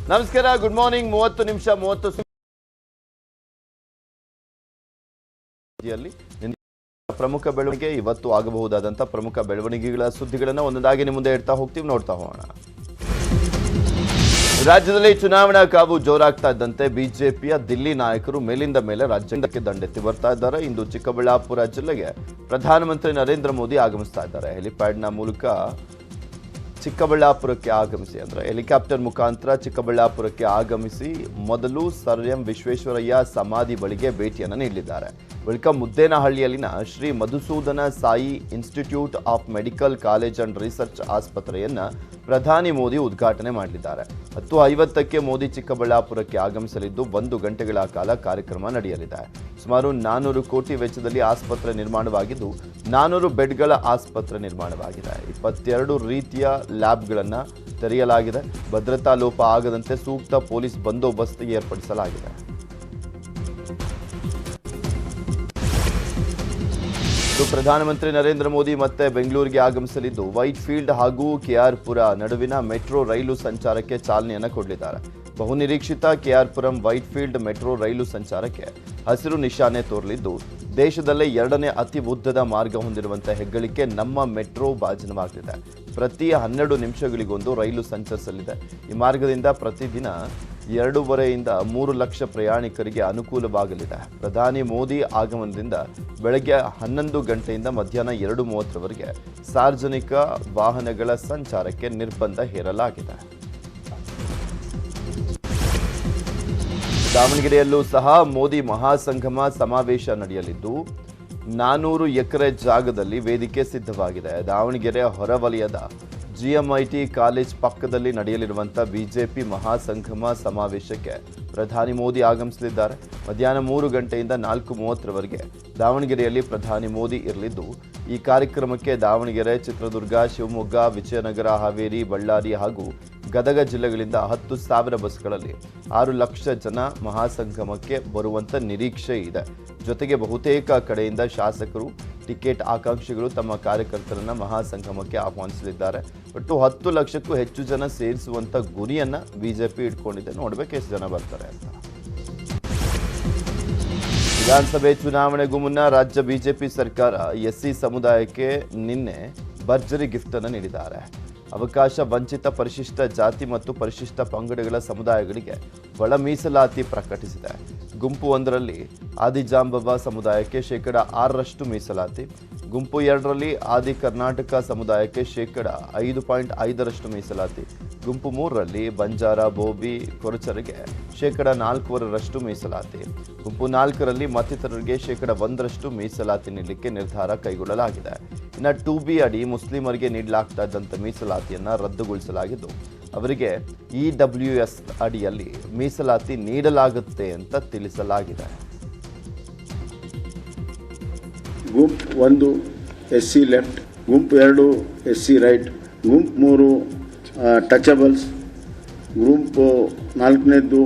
ನಮಸ್ಕಾರ, good morning. 30 ನಿಮಿಷ 30 ಪ್ರಮುಖ ಬೆಳವಣಿಗೆ, ಇವತ್ತು ಆಗಬಹುದಾದಂಥ ಪ್ರಮುಖ ಬೆಳವಣಿಗೆಗಳ ಸುದ್ದಿಗಳನ್ನು ಒಂದೊಂದಾಗಿ ನಿಮ್ಮ ಮುಂದೆ ಇಡ್ತಾ ಹೋಗ್ತೀವಿ, ನೋಡ್ತಾ ಹೋಗೋಣ. ರಾಜ್ಯದಲ್ಲಿ ಚುನಾವಣಾ ಕಾವು ಜೋರಾಗ್ತಾ ಇದ್ದಂತೆ ಬಿಜೆಪಿಯ ದಿಲ್ಲಿ ನಾಯಕರು ಮೇಲಿಂದ ಮೇಲೆ ರಾಜ್ಯಕ್ಕೆ ದಂಡೆತ್ತಿ ಬರ್ತಾ ಇದ್ದಾರೆ. ಇಂದು ಚಿಕ್ಕಬಳ್ಳಾಪುರ ಜಿಲ್ಲೆಗೆ ಪ್ರಧಾನಮಂತ್ರಿ ನರೇಂದ್ರ ಮೋದಿ ಆಗಮಿಸ್ತಾ ಇದ್ದಾರೆ. ಹೆಲಿಪ್ಯಾಡ್ನ ಮೂಲಕ ಚಿಕ್ಕಬಳ್ಳಾಪುರಕ್ಕೆ ಆಗಮಿಸಿ, ಅಂದರೆ ಹೆಲಿಕಾಪ್ಟರ್ ಮುಖಾಂತರ ಚಿಕ್ಕಬಳ್ಳಾಪುರಕ್ಕೆ ಆಗಮಿಸಿ ಮೊದಲು ಸರ್ ಎಂ ವಿಶ್ವೇಶ್ವರಯ್ಯ ಸಮಾಧಿ ಬಳಿಗೆ ಭೇಟಿಯನ್ನು ನೀಡಲಿದ್ದಾರೆ. ಬಳಿಕ ಮುದ್ದೇನಹಳ್ಳಿಯಲ್ಲಿನ Shri Madhusudana Sai institute of medical college and research ಆಸ್ಪತ್ರೆಯನ್ನು ಪ್ರಧಾನಿ ಮೋದಿ ಉದ್ಘಾಟನೆ ಮಾಡಲಿದ್ದಾರೆ. 10:50ಕ್ಕೆ ಮೋದಿ ಚಿಕ್ಕಬಳ್ಳಾಪುರಕ್ಕೆ ಆಗಮಿಸಲಿದ್ದು 1 ಗಂಟೆಗಳ ಕಾಲ ಕಾರ್ಯಕ್ರಮ ನಡೆಯಲಿದೆ. ಸುಮಾರು 400 ಕೋಟಿ ವೆಚ್ಚದಲ್ಲಿ ಆಸ್ಪತ್ರೆ ನಿರ್ಮಾಣವಾಗಿದ್ದು 400 ಬೆಡ್ಗಳ ಆಸ್ಪತ್ರೆ ನಿರ್ಮಾಣವಾಗಿದೆ. 22 ರೀತಿಯ ಲ್ಯಾಬ್ಗಳನ್ನು ತೆರೆಯಲಾಗಿದೆ. ಭದ್ರತಾ ಲೋಪ ಆಗದಂತೆ ಸೂಕ್ತ ಪೊಲೀಸ್ ಬಂದೋಬಸ್ತ್ ಏರ್ಪಡಿಸಲಾಗಿದೆ. ಪ್ರಧಾನಮಂತ್ರಿ ನರೇಂದ್ರ ಮೋದಿ ಮತ್ತೆ ಬೆಂಗಳೂರಿಗೆ ಆಗಮಿಸಲಿದ್ದು ವೈಟ್ ಫೀಲ್ಡ್ ಹಾಗೂ ಕೆಆರ್ ಪುರ ನಡುವಿನ ಮೆಟ್ರೋ ರೈಲು ಸಂಚಾರಕ್ಕೆ ಚಾಲನೆಯನ್ನು ಕೊಡಲಿದ್ದಾರೆ. ಬಹುನಿರೀಕ್ಷಿತ KR Puram Whitefield metro ರೈಲು ಸಂಚಾರಕ್ಕೆ ಹಸಿರು ನಿಶಾನೆ ತೋರಲಿದ್ದು ದೇಶದಲ್ಲೇ 2ನೇ ಅತಿ ಉದ್ದದ ಮಾರ್ಗ ಹೊಂದಿರುವಂತಹ ಹೆಗ್ಗಳಿಕೆ ನಮ್ಮ ಮೆಟ್ರೋ ಭಾಜನವಾಗಲಿದೆ. ಪ್ರತಿ 12 ನಿಮಿಷಗಳಿಗೊಂದು ರೈಲು ಸಂಚರಿಸಲಿದೆ. ಈ ಮಾರ್ಗದಿಂದ ಪ್ರತಿದಿನ 2.5ರಿಂದ 3 ಲಕ್ಷ ಪ್ರಯಾಣಿಕರಿಗೆ ಅನುಕೂಲವಾಗಲಿದೆ. ಪ್ರಧಾನಿ ಮೋದಿ ಆಗಮನದಿಂದ ಬೆಳಗ್ಗೆ 11 ಗಂಟೆಯಿಂದ ಮಧ್ಯಾಹ್ನ 2:30ರವರೆಗೆ ಸಾರ್ವಜನಿಕ ವಾಹನಗಳ ಸಂಚಾರಕ್ಕೆ ನಿರ್ಬಂಧ ಹೇರಲಾಗಿದೆ. ದಾವಣಗೆರೆಯಲ್ಲೂ ಸಹ ಮೋದಿ ಮಹಾಸಂಗಮ ಸಮಾವೇಶ ನಡೆಯಲಿದ್ದು 400 ಎಕರೆ ಜಾಗದಲ್ಲಿ ವೇದಿಕೆ ಸಿದ್ಧವಾಗಿದೆ. ದಾವಣಗೆರೆ ಹೊರವಲಯದ ಜಿಎಂಐಟಿ ಕಾಲೇಜ್ ಪಕ್ಕದಲ್ಲಿ ನಡೆಯಲಿರುವಂಥ ಬಿಜೆಪಿ ಮಹಾಸಂಗಮ ಸಮಾವೇಶಕ್ಕೆ ಪ್ರಧಾನಿ ಮೋದಿ ಆಗಮಿಸಲಿದ್ದಾರೆ. ಮಧ್ಯಾಹ್ನ 3 ಗಂಟೆಯಿಂದ 4:30ರವರೆಗೆ ದಾವಣಗೆರೆಯಲ್ಲಿ ಪ್ರಧಾನಿ ಮೋದಿ ಇರಲಿದ್ದು ಈ ಕಾರ್ಯಕ್ರಮಕ್ಕೆ ದಾವಣಗೆರೆ, ಚಿತ್ರದುರ್ಗ, ಶಿವಮೊಗ್ಗ, ವಿಜಯನಗರ, ಹಾವೇರಿ, ಬಳ್ಳಾರಿ ಹಾಗೂ ಗದಗ ಜಿಲ್ಲೆಗಳಿಂದ 10,000 ಬಸ್ಗಳಲ್ಲಿ 6 ಲಕ್ಷ ಜನ ಮಹಾಸಂಗಮಕ್ಕೆ ಬರುವಂಥ ನಿರೀಕ್ಷೆ ಇದೆ. ಜೊತೆಗೆ ಬಹುತೇಕ ಕಡೆಯಿಂದ ಶಾಸಕರು, ಟಿಕೆಟ್ ಆಕಾಂಕ್ಷಿಗಳು ತಮ್ಮ ಕಾರ್ಯಕರ್ತರನ್ನ ಮಹಾಸಂಗಮಕ್ಕೆ ಆಹ್ವಾನಿಸಲಿದ್ದಾರೆ. ಒಟ್ಟು 10 ಲಕ್ಷಕ್ಕೂ ಹೆಚ್ಚು ಜನ ಸೇರಿಸುವಂಥ ಗುರಿಯನ್ನ ಬಿಜೆಪಿ ಇಟ್ಕೊಂಡಿದೆ. ನೋಡ್ಬೇಕು ಎಷ್ಟು ಜನ ಬರ್ತಾರೆ ಅಂತ. ವಿಧಾನಸಭೆ ಚುನಾವಣೆಗೂ ಮುನ್ನ ರಾಜ್ಯ ಬಿಜೆಪಿ ಸರ್ಕಾರ ಎಸ್ಸಿ ಸಮುದಾಯಕ್ಕೆ ನಿನ್ನೆ ಭರ್ಜರಿ ಗಿಫ್ಟ್ ಅನ್ನು ನೀಡಿದ್ದಾರೆ. ಅವಕಾಶ ವಂಚಿತ ಪರಿಶಿಷ್ಟ ಜಾತಿ ಮತ್ತು ಪರಿಶಿಷ್ಟ ಪಂಗಡಗಳ ಸಮುದಾಯಗಳಿಗೆ ಒಳ ಮೀಸಲಾತಿ ಪ್ರಕಟಿಸಿದೆ. ಗುಂಪು 1ರಲ್ಲಿ ಆದಿಜಾಂಬವ ಸಮುದಾಯಕ್ಕೆ 6% ಮೀಸಲಾತಿ, ಗುಂಪು 2ರಲ್ಲಿ ಆದಿ ಕರ್ನಾಟಕ ಸಮುದಾಯಕ್ಕೆ 5.5% ಮೀಸಲಾತಿ, ಗುಂಪು 3ರಲ್ಲಿ ಬಂಜಾರ, ಬೋಬಿ, ಕೊರಚರಿಗೆ 4% ಮೀಸಲಾತಿ, ಗುಂಪು 4ರಲ್ಲಿ ಮತ್ತಿತರರಿಗೆ 1% ಮೀಸಲಾತಿ ನೀಡಲಿಕ್ಕೆ ನಿರ್ಧಾರ ಕೈಗೊಳ್ಳಲಾಗಿದೆ. ಇನ್ನು 2B ಅಡಿ ಮುಸ್ಲಿಮರಿಗೆ ನೀಡಲಾಗ್ತಾ ಇದ್ದಂಥ ಮೀಸಲಾತಿಯನ್ನು ರದ್ದುಗೊಳಿಸಲಾಗಿದ್ದು ಅವರಿಗೆ EWS ಅಡಿಯಲ್ಲಿ ಮೀಸಲಾತಿ ನೀಡಲಾಗುತ್ತೆ ಅಂತ ತಿಳಿಸಲಾಗಿದೆ. ಗುಂಪು 1 SC ಲೆಫ್ಟ್, ಗುಂಪು 2 SC ರೈಟ್, ಗುಂಪು 3 ಟಚಬಲ್ಸ್, ಗುಂಪು 4ನೇದು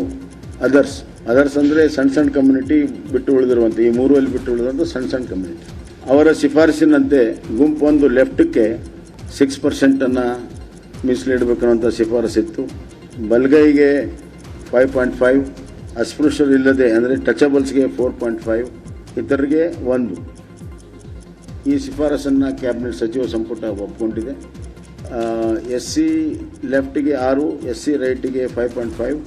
ಅದರ್ಸ್ ಅಂದರೆ ಸಣ್ಣ ಕಮ್ಯುನಿಟಿ ಬಿಟ್ಟು ಉಳಿದಿರುವಂಥ, ಈ 3 ಬಿಟ್ಟು ಉಳಿದಂಥ ಸಣ್ಣ ಕಮ್ಯುನಿಟಿ. ಅವರ ಶಿಫಾರಸಿನಂತೆ ಗುಂಪು 1 ಲೆಫ್ಟಕ್ಕೆ 6% ಮೀಸಲಿಡಬೇಕನ್ನುವಂಥ ಶಿಫಾರಸಿತ್ತು. ಬಲಗೈಗೆ 5.5, ಅಸ್ಪೃಶ್ಯರಿಲ್ಲದೆ ಅಂದರೆ ಟಚಬಲ್ಸ್ಗೆ 4.5, ಇತರರಿಗೆ 1. ಈ ಶಿಫಾರಸನ್ನು ಕ್ಯಾಬಿನೆಟ್ ಸಚಿವ ಸಂಪುಟ ಒಪ್ಪಿಕೊಂಡಿದೆ. SC ಲೆಫ್ಟಿಗೆ 6, SC ರೈಟಿಗೆ 5.5.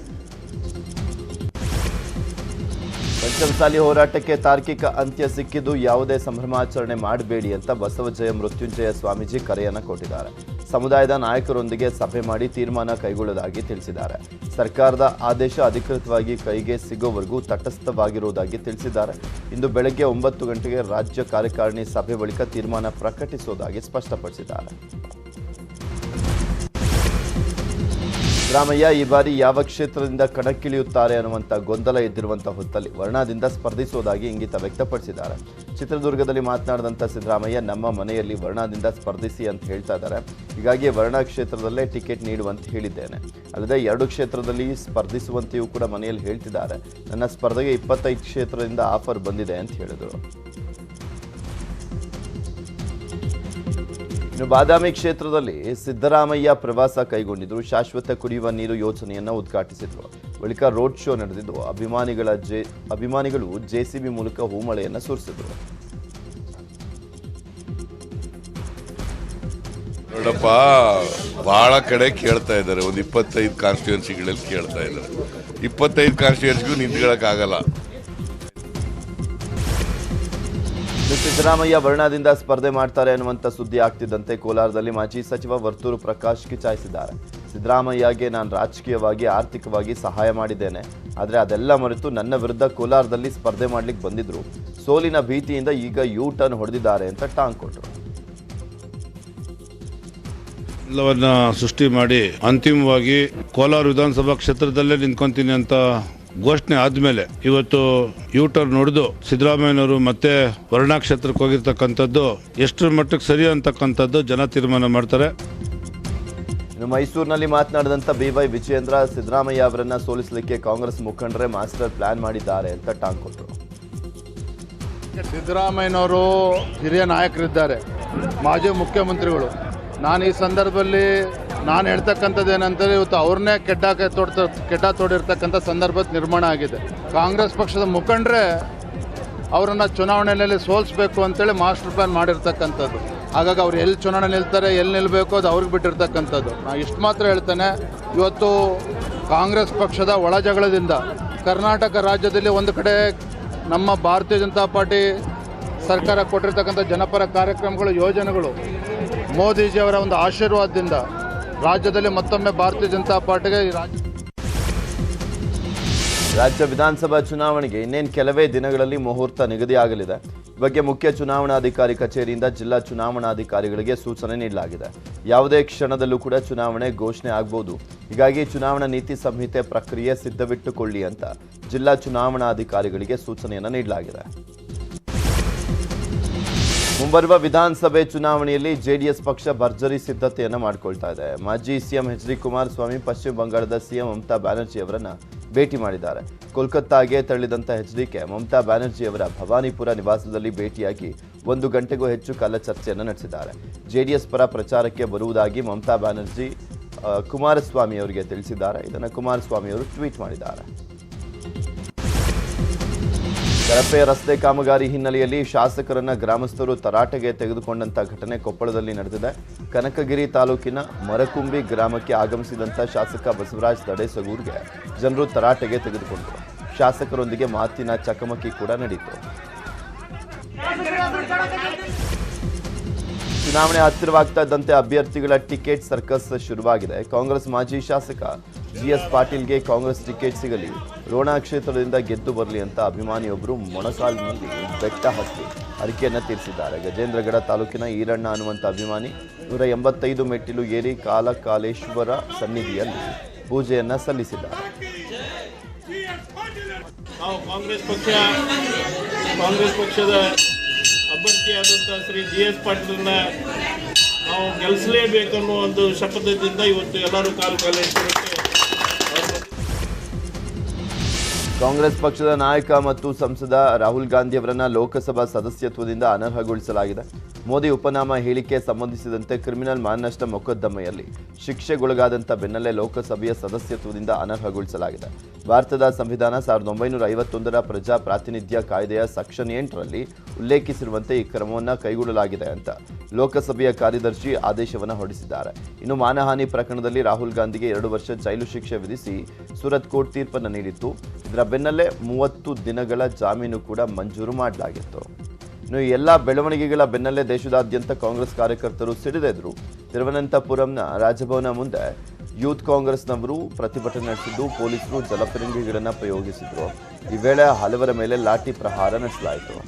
ಪಂಚಮಸಾಲಿ ಹೋರಾಟಕ್ಕೆ ತಾರ್ಕಿಕ ಅಂತ್ಯ ಸಿಕ್ಕಿದ್ದು ಯಾವುದೇ ಸಂಭ್ರಮಾಚರಣೆ ಮಾಡಬೇಡಿ ಅಂತ ಬಸವಜಯ ಮೃತ್ಯುಂಜಯ ಸ್ವಾಮೀಜಿ ಕರೆಯನ್ನು ಕೊಟ್ಟಿದ್ದಾರೆ. ಸಮುದಾಯದ ನಾಯಕರೊಂದಿಗೆ ಸಭೆ ಮಾಡಿ ತೀರ್ಮಾನ ಕೈಗೊಳ್ಳುವುದಾಗಿ ತಿಳಿಸಿದ್ದಾರೆ. ಸರ್ಕಾರದ ಆದೇಶ ಅಧಿಕೃತವಾಗಿ ಕೈಗೆ ಸಿಗೋವರೆಗೂ ತಟಸ್ಥವಾಗಿರುವುದಾಗಿ ತಿಳಿಸಿದ್ದಾರೆ. ಇಂದು ಬೆಳಗ್ಗೆ 9 ಗಂಟೆಗೆ ರಾಜ್ಯ ಕಾರ್ಯಕಾರಿಣಿ ಸಭೆ ಬಳಿಕ ತೀರ್ಮಾನ ಪ್ರಕಟಿಸುವುದಾಗಿ ಸ್ಪಷ್ಟಪಡಿಸಿದ್ದಾರೆ. ಸಿದ್ದರಾಮಯ್ಯ ಈ ಬಾರಿ ಯಾವ ಕ್ಷೇತ್ರದಿಂದ ಕಣಕ್ಕಿಳಿಯುತ್ತಾರೆ ಅನ್ನುವಂಥ ಗೊಂದಲ ಎದ್ದಿರುವಂಥ ಹೊತ್ತಲ್ಲಿ ವರ್ಣದಿಂದ ಸ್ಪರ್ಧಿಸುವುದಾಗಿ ಇಂಗಿತ ವ್ಯಕ್ತಪಡಿಸಿದ್ದಾರೆ. ಚಿತ್ರದುರ್ಗದಲ್ಲಿ ಮಾತನಾಡಿದಂಥ ಸಿದ್ದರಾಮಯ್ಯ ನಮ್ಮ ಮನೆಯಲ್ಲಿ ವರ್ಣದಿಂದ ಸ್ಪರ್ಧಿಸಿ ಅಂತ ಹೇಳ್ತಾ ಇದ್ದಾರೆ. ಹೀಗಾಗಿ ವರ್ಣ ಕ್ಷೇತ್ರದಲ್ಲೇ ಟಿಕೆಟ್ ನೀಡುವಂತ ಹೇಳಿದ್ದೇನೆ. ಅಲ್ಲದೆ 2 ಕ್ಷೇತ್ರದಲ್ಲಿ ಸ್ಪರ್ಧಿಸುವಂತೆಯೂ ಕೂಡ ಮನೆಯಲ್ಲಿ ಹೇಳ್ತಿದ್ದಾರೆ. ನನ್ನ ಸ್ಪರ್ಧೆಗೆ 25 ಕ್ಷೇತ್ರದಿಂದ ಆಫರ್ ಬಂದಿದೆ ಅಂತ ಹೇಳಿದರು. ಇನ್ನು ಬಾದಾಮಿ ಕ್ಷೇತ್ರದಲ್ಲಿ ಸಿದ್ದರಾಮಯ್ಯ ಪ್ರವಾಸ ಕೈಗೊಂಡಿದ್ದು ಶಾಶ್ವತ ಕುಡಿಯುವ ನೀರು ಯೋಜನೆಯನ್ನು ಉದ್ಘಾಟಿಸಿದರು. ಬಳಿಕ ರೋಡ್ ಶೋ ನಡೆದಿದ್ದು ಅಭಿಮಾನಿಗಳು ಜೆಸಿಬಿ ಮೂಲಕ ಹೂಮಳೆಯನ್ನು ಸುರಿಸಿದರು. ನೋಡಪ್ಪ, ಬಹಳ ಕಡೆ ಕೇಳ್ತಾ ಇದ್ದಾರೆ, ಒಂದು 25 ಕಾನ್ಸ್ಟಿಟ್ಯೂನ್ಸಿಗಳಲ್ಲಿ ಕೇಳ್ತಾ ಇದ್ದಾರೆ. 25 ಕಾನ್ಸ್ಟಿಟ್ಯೂನ್ಸಿಗೂ ನಿಂತ್ಕೊಳ್ಳೋಕ್ಕಾಗಲ್ಲ. ಸಿದ್ದರಾಮಯ್ಯ ವರ್ಣದಿಂದ ಸ್ಪರ್ಧೆ ಮಾಡ್ತಾರೆ ಅನ್ನುವಂಥ ಸುದ್ದಿ ಆಗ್ತಿದ್ದಂತೆ ಕೋಲಾರದಲ್ಲಿ ಮಾಜಿ ಸಚಿವ ವರ್ತೂರು ಪ್ರಕಾಶ್ ಕಿಚಾಯಿಸಿದ್ದಾರೆ. ಸಿದ್ದರಾಮಯ್ಯಗೆ ನಾನು ರಾಜಕೀಯವಾಗಿ ಆರ್ಥಿಕವಾಗಿ ಸಹಾಯ ಮಾಡಿದ್ದೇನೆ, ಆದರೆ ಅದೆಲ್ಲ ಮರೆತು ನನ್ನ ವಿರುದ್ಧ ಕೋಲಾರದಲ್ಲಿ ಸ್ಪರ್ಧೆ ಮಾಡ್ಲಿಕ್ಕೆ ಬಂದಿದ್ರು. ಸೋಲಿನ ಭೀತಿಯಿಂದ ಈಗ ಯೂ ಟರ್ನ್ ಹೊಡೆದಿದ್ದಾರೆ ಅಂತ ಟಾಂಗ್ ಕೊಟ್ಟರು. ಎಲ್ಲವನ್ನ ಸೃಷ್ಟಿ ಮಾಡಿ ಅಂತಿಮವಾಗಿ ಕೋಲಾರ ವಿಧಾನಸಭಾ ಕ್ಷೇತ್ರದಲ್ಲೇ ನಿಂತ್ಕೊಂತೀನಿ ಅಂತ ಘೋಷಣೆ ಆದ್ಮೇಲೆ ಇವತ್ತು ಯೂಟರ್ನ್ ನೋಡಿದು ಸಿದ್ದರಾಮಯ್ಯನವರು ಮತ್ತೆ ವರ್ಣಾ ಕ್ಷೇತ್ರಕ್ಕೆ ಹೋಗಿರ್ತಕ್ಕಂಥದ್ದು ಎಷ್ಟರ ಮಟ್ಟಕ್ಕೆ ಸರಿ ಅಂತಕ್ಕಂಥದ್ದು ಜನ ತೀರ್ಮಾನ ಮಾಡ್ತಾರೆ. ಇನ್ನು ಮೈಸೂರಿನಲ್ಲಿ ಮಾತನಾಡಿದಂಥ BY ವಿಜಯೇಂದ್ರ ಸಿದ್ದರಾಮಯ್ಯ ಅವರನ್ನ ಸೋಲಿಸಲಿಕ್ಕೆ ಕಾಂಗ್ರೆಸ್ ಮುಖಂಡರೇ ಮಾಸ್ಟರ್ ಪ್ಲಾನ್ ಮಾಡಿದ್ದಾರೆ ಅಂತ ಟಾಂಗ್ ಕೊಟ್ಟರು. ಸಿದ್ದರಾಮಯ್ಯನವರು ಹಿರಿಯ ನಾಯಕರಿದ್ದಾರೆ, ಮಾಜಿ ಮುಖ್ಯಮಂತ್ರಿಗಳು. ನಾನು ಈ ಸಂದರ್ಭದಲ್ಲಿ ನಾನು ಹೇಳ್ತಕ್ಕಂಥದ್ದು ಏನಂತಂದರೆ ಇವತ್ತು ಅವ್ರನ್ನೇ ಕೆಟ್ಟ ತೋಡಿರ್ತಕ್ಕಂಥ ಸಂದರ್ಭ ನಿರ್ಮಾಣ ಆಗಿದೆ. ಕಾಂಗ್ರೆಸ್ ಪಕ್ಷದ ಮುಖಂಡರೇ ಅವರನ್ನು ಚುನಾವಣೆಯಲ್ಲಿ ಸೋಲಿಸಬೇಕು ಅಂತೇಳಿ ಮಾಸ್ಟರ್ ಪ್ಲಾನ್ ಮಾಡಿರ್ತಕ್ಕಂಥದ್ದು. ಹಾಗಾಗಿ ಅವ್ರು ಎಲ್ಲಿ ಚುನಾವಣೆ ನಿಲ್ತಾರೆ, ಎಲ್ಲಿ ನಿಲ್ಲಬೇಕು ಅದು ಅವ್ರಿಗೆ ಬಿಟ್ಟಿರ್ತಕ್ಕಂಥದ್ದು. ನಾನು ಇಷ್ಟು ಮಾತ್ರ ಹೇಳ್ತೇನೆ, ಇವತ್ತು ಕಾಂಗ್ರೆಸ್ ಪಕ್ಷದ ಒಳ ಜಗಳದಿಂದ ಕರ್ನಾಟಕ ರಾಜ್ಯದಲ್ಲಿ ಒಂದು ಕಡೆ ನಮ್ಮ ಭಾರತೀಯ ಜನತಾ ಪಾರ್ಟಿ ಸರ್ಕಾರ ಕೊಟ್ಟಿರ್ತಕ್ಕಂಥ ಜನಪರ ಕಾರ್ಯಕ್ರಮಗಳು, ಯೋಜನೆಗಳು, ಮೋದಿಜಿಯವರ ಒಂದು ಆಶೀರ್ವಾದದಿಂದ ರಾಜ್ಯದಲ್ಲಿ ಮತ್ತೊಮ್ಮೆ ಭಾರತೀಯ ಜನತಾ ಪಾರ್ಟಿಗೆ ರಾಜ್ಯ ವಿಧಾನಸಭಾ ಚುನಾವಣೆಗೆ ಇನ್ನೇನು ಕೆಲವೇ ದಿನಗಳಲ್ಲಿ ಮುಹೂರ್ತ ನಿಗದಿಯಾಗಲಿದೆ. ಈ ಬಗ್ಗೆ ಮುಖ್ಯ ಚುನಾವಣಾಧಿಕಾರಿ ಕಚೇರಿಯಿಂದ ಜಿಲ್ಲಾ ಚುನಾವಣಾಧಿಕಾರಿಗಳಿಗೆ ಸೂಚನೆ ನೀಡಲಾಗಿದೆ. ಯಾವುದೇ ಕ್ಷಣದಲ್ಲೂ ಕೂಡ ಚುನಾವಣೆ ಘೋಷಣೆ ಆಗಬಹುದು. ಹೀಗಾಗಿ ಚುನಾವಣಾ ನೀತಿ ಸಂಹಿತೆ ಪ್ರಕ್ರಿಯೆ ಸಿದ್ಧವಿಟ್ಟುಕೊಳ್ಳಿ ಅಂತ ಜಿಲ್ಲಾ ಚುನಾವಣಾಧಿಕಾರಿಗಳಿಗೆ ಸೂಚನೆಯನ್ನು ನೀಡಲಾಗಿದೆ. ಮುಂಬರುವ ವಿಧಾನಸಭೆ ಚುನಾವಣೆಯಲ್ಲಿ ಜೆಡಿಎಸ್ ಪಕ್ಷ ಭರ್ಜರಿ ಸಿದ್ಧತೆಯನ್ನು ಮಾಡಿಕೊಳ್ತಾ ಇದೆ. ಮಾಜಿ ಸಿಎಂ HD ಕುಮಾರಸ್ವಾಮಿ ಪಶ್ಚಿಮ ಬಂಗಾಳದ ಸಿಎಂ ಮಮತಾ ಬ್ಯಾನರ್ಜಿ ಅವರನ್ನ ಭೇಟಿ ಮಾಡಿದ್ದಾರೆ. ಕೋಲ್ಕತ್ತಾಗೆ ತೆರಳಿದಂಥ HDK ಮಮತಾ ಬ್ಯಾನರ್ಜಿ ಅವರ ಭವಾನಿಪುರ ನಿವಾಸದಲ್ಲಿ ಭೇಟಿಯಾಗಿ 1 ಗಂಟೆಗೂ ಹೆಚ್ಚು ಕಾಲ ಚರ್ಚೆಯನ್ನು ನಡೆಸಿದ್ದಾರೆ. ಜೆಡಿಎಸ್ ಪರ ಪ್ರಚಾರಕ್ಕೆ ಬರುವುದಾಗಿ ಮಮತಾ ಬ್ಯಾನರ್ಜಿ ಕುಮಾರಸ್ವಾಮಿ ಅವರಿಗೆ ತಿಳಿಸಿದ್ದಾರೆ. ಇದನ್ನು ಕುಮಾರಸ್ವಾಮಿ ಅವರು ಟ್ವೀಟ್ ಮಾಡಿದ್ದಾರೆ. ಕಳಪೆ ರಸ್ತೆ ಕಾಮಗಾರಿ ಹಿನ್ನೆಲೆಯಲ್ಲಿ ಶಾಸಕರನ್ನ ಗ್ರಾಮಸ್ಥರು ತರಾಟೆಗೆ ತೆಗೆದುಕೊಂಡಂತ ಘಟನೆ ಕೊಪ್ಪಳದಲ್ಲಿ ನಡೆದಿದೆ. ಕನಕಗಿರಿ ತಾಲೂಕಿನ ಮರಕುಂಬಿ ಗ್ರಾಮಕ್ಕೆ ಆಗಮಿಸಿದಂಥ ಶಾಸಕ ಬಸವರಾಜ್ ದಡೇಸಗೂರ್ಗೆ ಜನರು ತರಾಟೆಗೆ ತೆಗೆದುಕೊಂಡರು. ಶಾಸಕರೊಂದಿಗೆ ಮಾತಿನ ಚಕಮಕಿ ಕೂಡ ನಡೆಯಿತು. ಚುನಾವಣೆ ಹತ್ತಿರವಾಗ್ತಾ ಇದ್ದಂತೆ ಅಭ್ಯರ್ಥಿಗಳ ಟಿಕೆಟ್ ಸರ್ಕಸ್ ಶುರುವಾಗಿದೆ. ಕಾಂಗ್ರೆಸ್ ಮಾಜಿ ಶಾಸಕ GS ಪಾಟೀಲ್ಗೆ ಕಾಂಗ್ರೆಸ್ ಟಿಕೆಟ್ ಸಿಗಲಿ, ರೋಣ ಕ್ಷೇತ್ರದಿಂದ ಗೆದ್ದು ಬರಲಿ ಅಂತ ಅಭಿಮಾನಿಯೊಬ್ಬರು ಮೊಣಕಾಲಿನಲ್ಲಿ ಬೆಟ್ಟ ಹತ್ತಿ ಅರಿಕೆಯನ್ನು ತೀರಿಸಿದ್ದಾರೆ. ಗಜೇಂದ್ರಗಡ ತಾಲೂಕಿನ ಈರಣ್ಣ ಅನ್ನುವಂಥ ಅಭಿಮಾನಿ 185 ಮೆಟ್ಟಿಲು ಏರಿ ಕಾಲಕಾಲೇಶ್ವರ ಸನ್ನಿಧಿಯಲ್ಲಿ ಪೂಜೆಯನ್ನು ಸಲ್ಲಿಸಿದ್ದಾರೆ. ಕಾಂಗ್ರೆಸ್ ಪಕ್ಷದ ಅಭ್ಯರ್ಥಿಯಾದಂಥ ಶ್ರೀ GS ಪಾಟೀಲ್ನ ನಾವು ಗೆಲ್ಲಿಸಲೇಬೇಕನ್ನೋ ಒಂದು ಶಪಥದಿಂದ ಇವತ್ತು ಎಲ್ಲರೂ ಕಾಲೇಶ್ವರಕ್ಕೆ. ಕಾಂಗ್ರೆಸ್ ಪಕ್ಷದ ನಾಯಕ ಮತ್ತು ಸಂಸದ ರಾಹುಲ್ ಗಾಂಧಿ ಅವರನ್ನ ಲೋಕಸಭಾ ಸದಸ್ಯತ್ವದಿಂದ ಅನರ್ಹಗೊಳಿಸಲಾಗಿದೆ. ಮೋದಿ ಉಪನಾಮ ಹೇಳಿಕೆ ಸಂಬಂಧಿಸಿದಂತೆ ಕ್ರಿಮಿನಲ್ ಮಾನನಷ್ಟ ಮೊಕದ್ದಮೆಯಲ್ಲಿ ಶಿಕ್ಷೆಗೊಳಗಾದಂಥ ಬೆನ್ನಲ್ಲೇ ಲೋಕಸಭೆಯ ಸದಸ್ಯತ್ವದಿಂದ ಅನರ್ಹಗೊಳಿಸಲಾಗಿದೆ. ಭಾರತದ ಸಂವಿಧಾನ 1951ರ ಪ್ರಜಾ ಪ್ರಾತಿನಿಧ್ಯ ಕಾಯ್ದೆಯ ಸೆಕ್ಷನ್ 8ರಲ್ಲಿ ಉಲ್ಲೇಖಿಸಿರುವಂತೆ ಈ ಕ್ರಮವನ್ನು ಕೈಗೊಳ್ಳಲಾಗಿದೆ ಅಂತ ಲೋಕಸಭೆಯ ಕಾರ್ಯದರ್ಶಿ ಆದೇಶವನ್ನು ಹೊರಡಿಸಿದ್ದಾರೆ. ಇನ್ನು ಮಾನಹಾನಿ ಪ್ರಕರಣದಲ್ಲಿ ರಾಹುಲ್ ಗಾಂಧಿಗೆ 2 ವರ್ಷ ಜೈಲು ಶಿಕ್ಷೆ ವಿಧಿಸಿ ಸೂರತ್ ಕೋರ್ಟ್ ತೀರ್ಪನ್ನು ನೀಡಿತ್ತು. ಇದರ ಬೆನ್ನಲ್ಲೇ 30 ದಿನಗಳ ಜಾಮೀನು ಕೂಡ ಮಂಜೂರು ಮಾಡಲಾಗಿತ್ತು. ಇನ್ನು ಎಲ್ಲ ಬೆಳವಣಿಗೆಗಳ ಬೆನ್ನಲ್ಲೇ ದೇಶದಾದ್ಯಂತ ಕಾಂಗ್ರೆಸ್ ಕಾರ್ಯಕರ್ತರು ಸಿಡಿದೆದ್ರು. ತಿರುವನಂತಪುರಂನ ರಾಜಭವನ ಮುಂದೆ ಯೂತ್ ಕಾಂಗ್ರೆಸ್ನವರು ಪ್ರತಿಭಟನೆ ನಡೆಸಿದ್ದು ಪೊಲೀಸರು ಜಲಫಿರಂಗಿಗಳನ್ನು ಪ್ರಯೋಗಿಸಿದ್ರು. ಈ ವೇಳೆ ಹಲವರ ಮೇಲೆ ಲಾಠಿ ಪ್ರಹಾರ ನಡೆಸಲಾಯಿತು.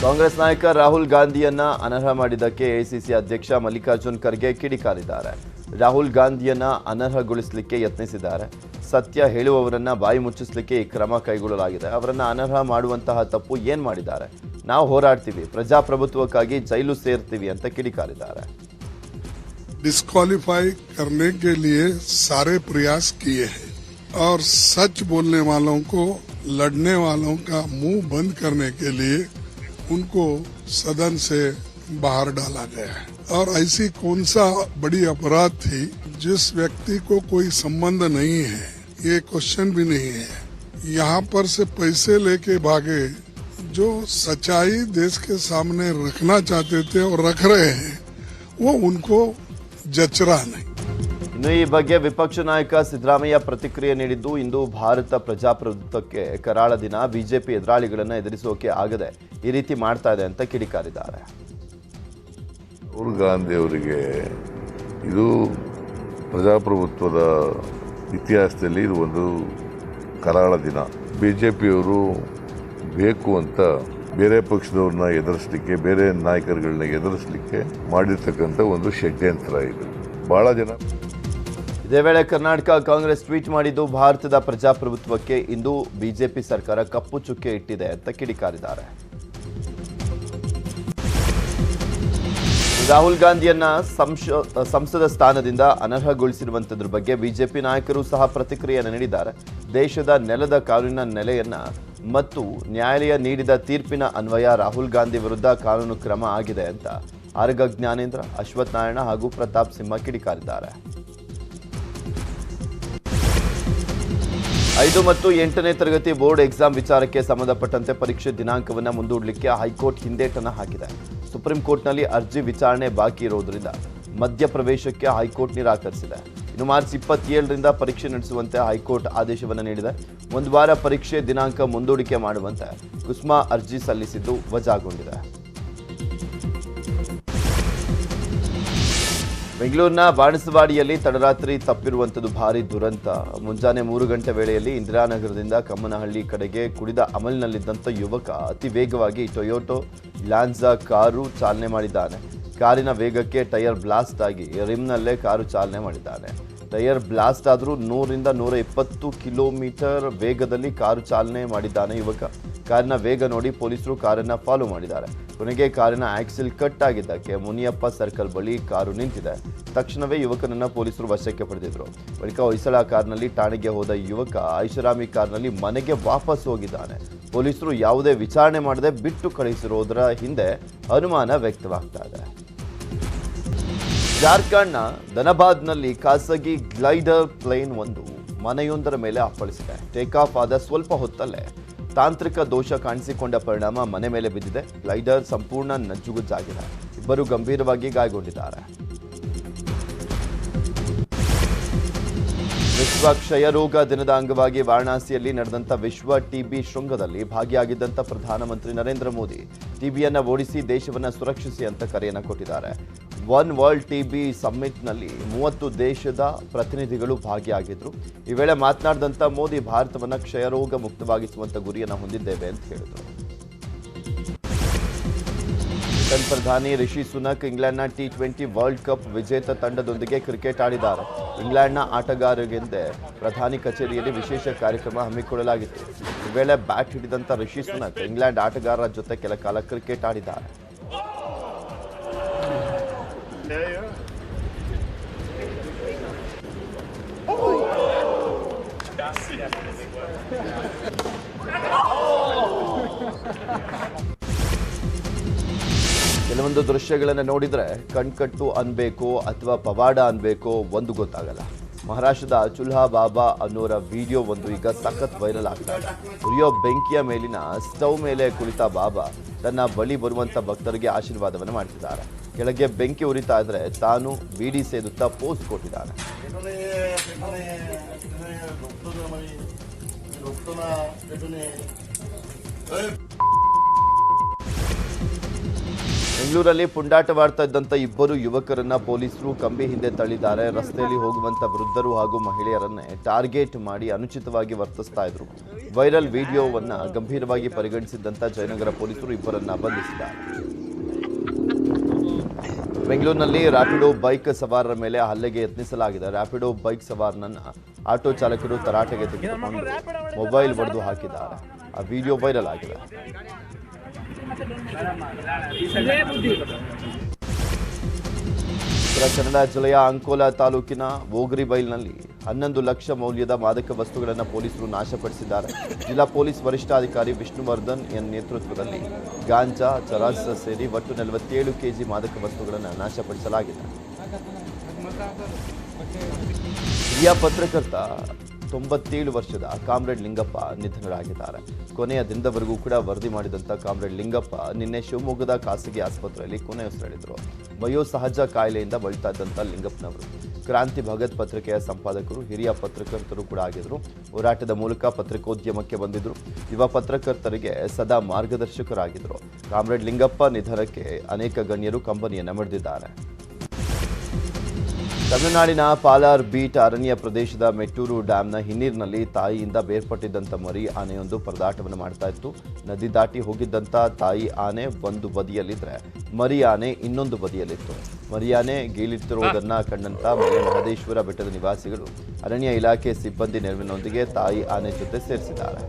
ಕಾಂಗ್ರೆಸ್ ನಾಯಕ ರಾಹುಲ್ ಗಾಂಧಿಯನ್ನ ಅನರ್ಹ ಮಾಡಿದ್ದಕ್ಕೆ ಎಐಸಿಸಿ ಅಧ್ಯಕ್ಷ ಮಲ್ಲಿಕಾರ್ಜುನ್ ಖರ್ಗೆ ಕಿಡಿಕಾರಿದ್ದಾರೆ. ರಾಹುಲ್ ಗಾಂಧಿಯನ್ನ ಅನರ್ಹಗೊಳಿಸಲಿಕ್ಕೆ ಯತ್ನಿಸಿದ್ದಾರೆ. ಸತ್ಯ ಹೇಳುವವರನ್ನ ಬಾಯಿ ಮುಚ್ಚಿಸಲಿಕ್ಕೆ ಈ ಕ್ರಮ ಕೈಗೊಳ್ಳಲಾಗಿದೆ. ಅವರನ್ನ ಅನರ್ಹ ಮಾಡುವಂತಹ ತಪ್ಪು ಏನ್ ಮಾಡಿದ್ದಾರೆ? ನಾವು ಹೋರಾಡ್ತೀವಿ, ಪ್ರಜಾಪ್ರಭುತ್ವಕ್ಕಾಗಿ ಜೈಲು ಸೇರ್ತೀವಿ ಅಂತ ಕಿಡಿಕಾರಿದ್ದಾರೆ. डिस्क्वालीफाई करने के लिए सारे प्रयास किए हैं और सच बोलने वालों को, लड़ने वालों का मुंह बंद करने के लिए उनको सदन से बाहर डाला गया है. और ऐसी कौन सा बड़ी अपराध थी जिस व्यक्ति को कोई संबंध नहीं है, ये क्वेश्चन भी नहीं है, यहाँ पर से पैसे लेके भागे, जो सच्चाई देश के सामने रखना चाहते थे और रख रहे हैं, वो उनको ಜಚ್ಚರಾ नहीं. ಇನ್ನು ಈ ಬಗ್ಗೆ ವಿಪಕ್ಷ ನಾಯಕ ಸಿದ್ದರಾಮಯ್ಯ ಪ್ರತಿಕ್ರಿಯೆ ನೀಡಿದ್ದು, ಇಂದು ಭಾರತ ಪ್ರಜಾಪ್ರಭುತ್ವಕ್ಕೆ ಕರಾಳ ದಿನ, ಬಿಜೆಪಿ ಎದುರಾಳಿಗಳನ್ನು ಎದುರಿಸೋಕೆ ಆಗದೆ ಈ ರೀತಿ ಮಾಡ್ತಾ ಇದೆ ಅಂತ ಕಿಡಿಕಾರಿದ್ದಾರೆ. ರಾಹುಲ್ ಗಾಂಧಿ ಅವರಿಗೆ ಇದು ಪ್ರಜಾಪ್ರಭುತ್ವದ ಇತಿಹಾಸದಲ್ಲಿ ಇದು ಒಂದು ಕರಾಳ ದಿನ. ಬಿಜೆಪಿಯವರು ಬೇಕು ಅಂತ ಬೇರೆ ಪಕ್ಷದವ್ರನ್ನ ಎದುರಿಸಲಿಕ್ಕೆ, ಬೇರೆ ನಾಯಕರುಗಳನ್ನ ಎದುರಿಸಲಿಕ್ಕೆ ಮಾಡಿರ್ತಕ್ಕಂಥ ಒಂದು ಷಡ್ಯಂತ್ರ ಇದು. ಬಹಳ ಜನ ಇದೇ ವೇಳೆ ಕರ್ನಾಟಕ ಕಾಂಗ್ರೆಸ್ ಟ್ವೀಟ್ ಮಾಡಿದ್ದು, ಭಾರತದ ಪ್ರಜಾಪ್ರಭುತ್ವಕ್ಕೆ ಇಂದು ಬಿಜೆಪಿ ಸರ್ಕಾರ ಕಪ್ಪು ಚುಕ್ಕೆ ಇಟ್ಟಿದೆ ಅಂತ ಕಿಡಿಕಾರಿದ್ದಾರೆ. ರಾಹುಲ್ ಗಾಂಧಿಯನ್ನ ಸಂಸದ ಸ್ಥಾನದಿಂದ ಅನರ್ಹಗೊಳಿಸಿರುವಂತದ್ರ ಬಗ್ಗೆ ಬಿಜೆಪಿ ನಾಯಕರು ಸಹ ಪ್ರತಿಕ್ರಿಯೆಯನ್ನು ನೀಡಿದ್ದಾರೆ. ದೇಶದ ನೆಲದ ಕಾನೂನಿನ ನೆಲೆಯನ್ನ ಮತ್ತು ನ್ಯಾಯಾಲಯ ನೀಡಿದ ತೀರ್ಪಿನ ಅನ್ವಯ ರಾಹುಲ್ ಗಾಂಧಿ ವಿರುದ್ಧ ಕಾನೂನು ಕ್ರಮ ಆಗಿದೆ ಅಂತ ಆರ್ಗ ಜ್ಞಾನೇಂದ್ರ, ಅಶ್ವಥ್ ನಾರಾಯಣ ಹಾಗೂ ಪ್ರತಾಪ್ ಸಿಂಹ ಕಿಡಿಕಾರಿದ್ದಾರೆ. 5 ಮತ್ತು 8ನೇ ತರಗತಿ ಬೋರ್ಡ್ ಎಕ್ಸಾಮ್ ವಿಚಾರಕ್ಕೆ ಸಂಬಂಧಪಟ್ಟಂತೆ ಪರೀಕ್ಷೆ ದಿನಾಂಕವನ್ನು ಮುಂದೂಡಲಿಕ್ಕೆ ಹೈಕೋರ್ಟ್ ಹಿಂದೇಟನ್ನು ಹಾಕಿದೆ. ಸುಪ್ರೀಂ ಕೋರ್ಟ್ನಲ್ಲಿ ಅರ್ಜಿ ವಿಚಾರಣೆ ಬಾಕಿ ಇರೋದ್ರಿಂದ ಮಧ್ಯಪ್ರವೇಶಕ್ಕೆ ಹೈಕೋರ್ಟ್ ನಿರಾಕರಿಸಿದೆ. ಇನ್ನು ಮಾರ್ಚ್ 27ರಿಂದ ಪರೀಕ್ಷೆ ನಡೆಸುವಂತೆ ಹೈಕೋರ್ಟ್ ಆದೇಶವನ್ನು ನೀಡಿದೆ. ಒಂದು ವಾರ ಪರೀಕ್ಷೆ ದಿನಾಂಕ ಮುಂದೂಡಿಕೆ ಮಾಡುವಂತೆ ಕುಸ್ಮಾ ಅರ್ಜಿ ಸಲ್ಲಿಸಿದ್ದು ವಜಾಗೊಂಡಿದೆ. ಬೆಂಗಳೂರಿನ ಬಾಣಸವಾಡಿಯಲ್ಲಿ ತಡರಾತ್ರಿ ತಪ್ಪಿರುವಂಥದ್ದು ಭಾರೀ ದುರಂತ. ಮುಂಜಾನೆ 3 ಗಂಟೆ ವೇಳೆಯಲ್ಲಿ ಇಂದಿರಾನಗರದಿಂದ ಕಮ್ಮನಹಳ್ಳಿ ಕಡೆಗೆ ಕುಡಿದ ಅಮಲಿನಲ್ಲಿದ್ದಂಥ ಯುವಕ ಅತಿ ವೇಗವಾಗಿ ಟೊಯೋಟೋ ಲ್ಯಾನ್ಸಾ ಕಾರು ಚಾಲನೆ ಮಾಡಿದ್ದಾನೆ. ಕಾರಿನ ವೇಗಕ್ಕೆ ಟೈರ್ ಬ್ಲಾಸ್ಟ್ ಆಗಿ ರಿಮ್ನಲ್ಲೇ ಕಾರು ಚಾಲನೆ ಮಾಡಿದ್ದಾನೆ. ಟೈರ್ ಬ್ಲಾಸ್ಟ್ ಆದರೂ 100ರಿಂದ 120 ಕಿಲೋಮೀಟರ್ ವೇಗದಲ್ಲಿ ಕಾರು ಚಾಲನೆ ಮಾಡಿದ್ದಾನೆ ಯುವಕ. ಕಾರಿನ ವೇಗ ನೋಡಿ ಪೊಲೀಸರು ಕಾರನ್ನು ಫಾಲೋ ಮಾಡಿದ್ದಾರೆ. ಕೊನೆಗೆ ಕಾರಿನ ಆಕ್ಸಿಲ್ ಕಟ್ ಆಗಿದ್ದಕ್ಕೆ ಮುನಿಯಪ್ಪ ಸರ್ಕಲ್ ಬಳಿ ಕಾರು ನಿಂತಿದೆ. ತಕ್ಷಣವೇ ಯುವಕನನ್ನು ಪೊಲೀಸರು ವಶಕ್ಕೆ ಪಡೆದಿದ್ರು. ಬಳಿಕ ಹೊಯ್ಸಳ ಕಾರ್ನಲ್ಲಿ ಠಾಣೆಗೆ ಹೋದ ಯುವಕ ಐಷಾರಾಮಿ ಕಾರ್ನಲ್ಲಿ ಮನೆಗೆ ವಾಪಸ್ ಹೋಗಿದ್ದಾನೆ. ಪೊಲೀಸರು ಯಾವುದೇ ವಿಚಾರಣೆ ಮಾಡದೆ ಬಿಟ್ಟು ಕಳುಹಿಸಿರೋದರ ಹಿಂದೆ ಅನುಮಾನ ವ್ಯಕ್ತವಾಗ್ತಾ ಇದೆ. ಜಾರ್ಖಂಡ್ನ ಧನಬಾದ್ನಲ್ಲಿ ಖಾಸಗಿ ಗ್ಲೈಡರ್ ಪ್ಲೇನ್ ಒಂದು ಮನೆಯೊಂದರ ಮೇಲೆ ಅಪ್ಪಳಿಸಿದೆ. ಟೇಕ್ ಆಫ್ ಆದ ಸ್ವಲ್ಪ ಹೊತ್ತಲ್ಲೇ ತಾಂತ್ರಿಕ ದೋಷ ಕಾಣಿಸಿಕೊಂಡ ಪರಿಣಾಮ ಮನೆ ಮೇಲೆ ಬಿದ್ದಿದೆ. ಗ್ಲೈಡರ್ ಸಂಪೂರ್ಣ ನಜ್ಜುಗುಜ್ಜಾಗಿದೆ. ಇಬ್ಬರು ಗಂಭೀರವಾಗಿ ಗಾಯಗೊಂಡಿದ್ದಾರೆ. ವಿಶ್ವ ಕ್ಷಯರೋಗ ದಿನದ ಅಂಗವಾಗಿ ವಾರಣಾಸಿಯಲ್ಲಿ ನಡೆದಂಥ ವಿಶ್ವ ಟಿಬಿ ಶೃಂಗದಲ್ಲಿ ಭಾಗಿಯಾಗಿದ್ದಂಥ ಪ್ರಧಾನಮಂತ್ರಿ ನರೇಂದ್ರ ಮೋದಿ ಟಿಬಿಯನ್ನು ಓಡಿಸಿ ದೇಶವನ್ನು ಸುರಕ್ಷಿಸಿ ಅಂತ ಕರೆಯನ್ನು ಕೊಟ್ಟಿದ್ದಾರೆ. ಒನ್ ವರ್ಲ್ಡ್ ಟಿಬಿ ಸಮ್ಮಿಟ್ನಲ್ಲಿ 30 ದೇಶದ ಪ್ರತಿನಿಧಿಗಳು ಭಾಗಿಯಾಗಿದ್ದರು. ಈ ವೇಳೆ ಮಾತನಾಡಿದಂಥ ಮೋದಿ ಭಾರತವನ್ನು ಕ್ಷಯರೋಗ ಮುಕ್ತವಾಗಿಸುವಂಥ ಗುರಿಯನ್ನು ಹೊಂದಿದ್ದೇವೆ ಅಂತ ಹೇಳಿದರು. ಬ್ರಿಟನ್ ಪ್ರಧಾನಿ ರಿಷಿ ಸುನಕ್ ಇಂಗ್ಲೆಂಡ್ನ T20 ವರ್ಲ್ಡ್ ಕಪ್ ವಿಜೇತ ತಂಡದೊಂದಿಗೆ ಕ್ರಿಕೆಟ್ ಆಡಿದ್ದಾರೆ. ಇಂಗ್ಲೆಂಡ್ನ ಆಟಗಾರರಿಗೆಂದೇ ಪ್ರಧಾನಿ ಕಚೇರಿಯಲ್ಲಿ ವಿಶೇಷ ಕಾರ್ಯಕ್ರಮ ಹಮ್ಮಿಕೊಳ್ಳಲಾಗಿತ್ತು. ಈ ವೇಳೆ ಬ್ಯಾಟ್ ಹಿಡಿದಂಥ ರಿಷಿ ಸುನಕ್ ಇಂಗ್ಲೆಂಡ್ ಆಟಗಾರರ ಜೊತೆ ಕೆಲ ಕಾಲ ಕ್ರಿಕೆಟ್ ಆಡಿದ್ದಾರೆ. ಕೆಲವೊಂದು ದೃಶ್ಯಗಳನ್ನು ನೋಡಿದ್ರೆ ಕಣ್ಕಟ್ಟು ಅನ್ಬೇಕೋ ಅಥವಾ ಪವಾಡ ಅನ್ಬೇಕೋ ಒಂದು ಗೊತ್ತಾಗಲ್ಲ. ಮಹಾರಾಷ್ಟ್ರದ ಚುಲ್ಹಾ ಬಾಬಾ ಅನ್ನೋರ ವಿಡಿಯೋ ಒಂದು ಈಗ ಸಖತ್ ವೈರಲ್ ಆಗ್ತಾ ಇದೆ. ಉರಿಯೋ ಬೆಂಕಿಯ ಮೇಲಿನ ಸ್ಟವ್ ಮೇಲೆ ಕುಳಿತ ಬಾಬಾ ತನ್ನ ಬಳಿ ಬರುವಂತ ಭಕ್ತರಿಗೆ ಆಶೀರ್ವಾದವನ್ನು ಮಾಡ್ತಿದ್ದಾರೆ. ಕೆಳಗೆ ಬೆಂಕಿ ಉರಿತಾ ಇದ್ರೆ ತಾನು ಬೀಡಿ ಸೇದುತ್ತಾ ಪೋಸ್ ಕೊಟ್ಟಿದ್ದಾನೆ. ಬೆಂಗಳೂರಲ್ಲಿ ಪುಂಡಾಟವಾಡ್ತಾ ಇದ್ದಂಥ ಇಬ್ಬರು ಯುವಕರನ್ನ ಪೊಲೀಸರು ಕಂಬಿ ಹಿಂದೆ ತಳ್ಳಿದ್ದಾರೆ. ರಸ್ತೆಯಲ್ಲಿ ಹೋಗುವಂತ ವೃದ್ಧರು ಹಾಗೂ ಮಹಿಳೆಯರನ್ನೇ ಟಾರ್ಗೆಟ್ ಮಾಡಿ ಅನುಚಿತವಾಗಿ ವರ್ತಿಸ್ತಾ ಇದ್ರು. ವೈರಲ್ ವಿಡಿಯೋವನ್ನ ಗಂಭೀರವಾಗಿ ಪರಿಗಣಿಸಿದ್ದಂಥ ಜಯನಗರ ಪೊಲೀಸರು ಇಬ್ಬರನ್ನ ಬಂಧಿಸಿದ್ದಾರೆ. ಬೆಂಗಳೂರಿನಲ್ಲಿ ರ್ಯಾಪಿಡೋ ಬೈಕ್ ಸವಾರರ ಮೇಲೆ ಹಲ್ಲೆಗೆ ಯತ್ನಿಸಲಾಗಿದೆ. ರ್ಯಾಪಿಡೋ ಬೈಕ್ ಸವಾರನನ್ನ ಆಟೋ ಚಾಲಕರು ತರಾಟೆಗೆ ತೆಗೆದುಕೊಂಡು ಮೊಬೈಲ್ ಒಡೆದು ಹಾಕಿದ್ದಾರೆ. ಆ ವಿಡಿಯೋ ವೈರಲ್ ಆಗಿದೆ. ಉತ್ತರ ಕನ್ನಡ ಜಿಲ್ಲೆಯ ಅಂಕೋಲಾ ತಾಲೂಕಿನ ಓಗ್ರಿಬೈಲ್ನಲ್ಲಿ 11 ಲಕ್ಷ ಮೌಲ್ಯದ ಮಾದಕ ವಸ್ತುಗಳನ್ನು ಪೊಲೀಸರು ನಾಶಪಡಿಸಿದ್ದಾರೆ. ಜಿಲ್ಲಾ ಪೊಲೀಸ್ ವರಿಷ್ಠಾಧಿಕಾರಿ ವಿಷ್ಣುವರ್ಧನ್ ಎನ್ ನೇತೃತ್ವದಲ್ಲಿ ಗಾಂಜಾ, ಚರಸ್ ಸೇರಿ ಒಟ್ಟು 47 ಕೆಜಿ ಮಾದಕ ವಸ್ತುಗಳನ್ನು ನಾಶಪಡಿಸಲಾಗಿದೆ. ಹಿರಿಯ ಪತ್ರಕರ್ತ 97 ವರ್ಷದ ಕಾಮ್ರೇಡ್ ಲಿಂಗಪ್ಪ ನಿಧನರಾಗಿದ್ದಾರೆ. ಕೊನೆಯ ದಿನದವರೆಗೂ ಕೂಡ ವರದಿ ಮಾಡಿದಂಥ ಕಾಮ್ರೇಡ್ ಲಿಂಗಪ್ಪ ನಿನ್ನೆ ಶಿವಮೊಗ್ಗದ ಖಾಸಗಿ ಆಸ್ಪತ್ರೆಯಲ್ಲಿ ಕೊನೆಯುಸಿರೆಳೆದರು. ವಯೋಸಹಜ ಕಾಯಿಲೆಯಿಂದ ಬಳಲ್ತಾ ಇದ್ದಂಥ ಲಿಂಗಪ್ಪನವರು ಕ್ರಾಂತಿ ಭಗತ್ ಪತ್ರಿಕೆಯ ಸಂಪಾದಕರು, ಹಿರಿಯ ಪತ್ರಕರ್ತರು ಕೂಡ ಆಗಿದ್ರು. ಹೋರಾಟದ ಮೂಲಕ ಪತ್ರಿಕೋದ್ಯಮಕ್ಕೆ ಬಂದಿದ್ರು. ಯುವ ಪತ್ರಕರ್ತರಿಗೆ ಸದಾ ಮಾರ್ಗದರ್ಶಕರಾಗಿದ್ದರು. ಕಾಮ್ರೇಡ್ ಲಿಂಗಪ್ಪ ನಿಧನಕ್ಕೆ ಅನೇಕ ಗಣ್ಯರು ಕಂಬನಿಯನ್ನು ಮೆರೆದಿದ್ದಾರೆ. ತಮಿಳುನಾಡಿನ ಪಾಲಾರ್ ಬೀಟ್ ಅರಣ್ಯ ಪ್ರದೇಶದ ಮೆಟ್ಟೂರು ಡ್ಯಾಂನ ಹಿನ್ನೀರಿನಲ್ಲಿ ತಾಯಿಯಿಂದ ಬೇರ್ಪಟ್ಟಿದ್ದಂಥ ಮರಿ ಆನೆಯೊಂದು ಪರದಾಟವನ್ನು ಮಾಡ್ತಾ ಇತ್ತು. ನದಿ ದಾಟಿ ಹೋಗಿದ್ದಂಥ ತಾಯಿ ಆನೆ ಒಂದು ಬದಿಯಲ್ಲಿದ್ದರೆ ಮರಿ ಆನೆ ಇನ್ನೊಂದು ಬದಿಯಲ್ಲಿತ್ತು. ಮರಿ ಆನೆ ಗೀಳಿತ್ತಿರುವುದನ್ನು ಕಂಡಂತ ಮಲೆ ಮಹದೇಶ್ವರ ಬೆಟ್ಟದ ನಿವಾಸಿಗಳು ಅರಣ್ಯ ಇಲಾಖೆ ಸಿಬ್ಬಂದಿ ನೆರವಿನೊಂದಿಗೆ ತಾಯಿ ಆನೆ ಜೊತೆ ಸೇರಿಸಿದ್ದಾರೆ.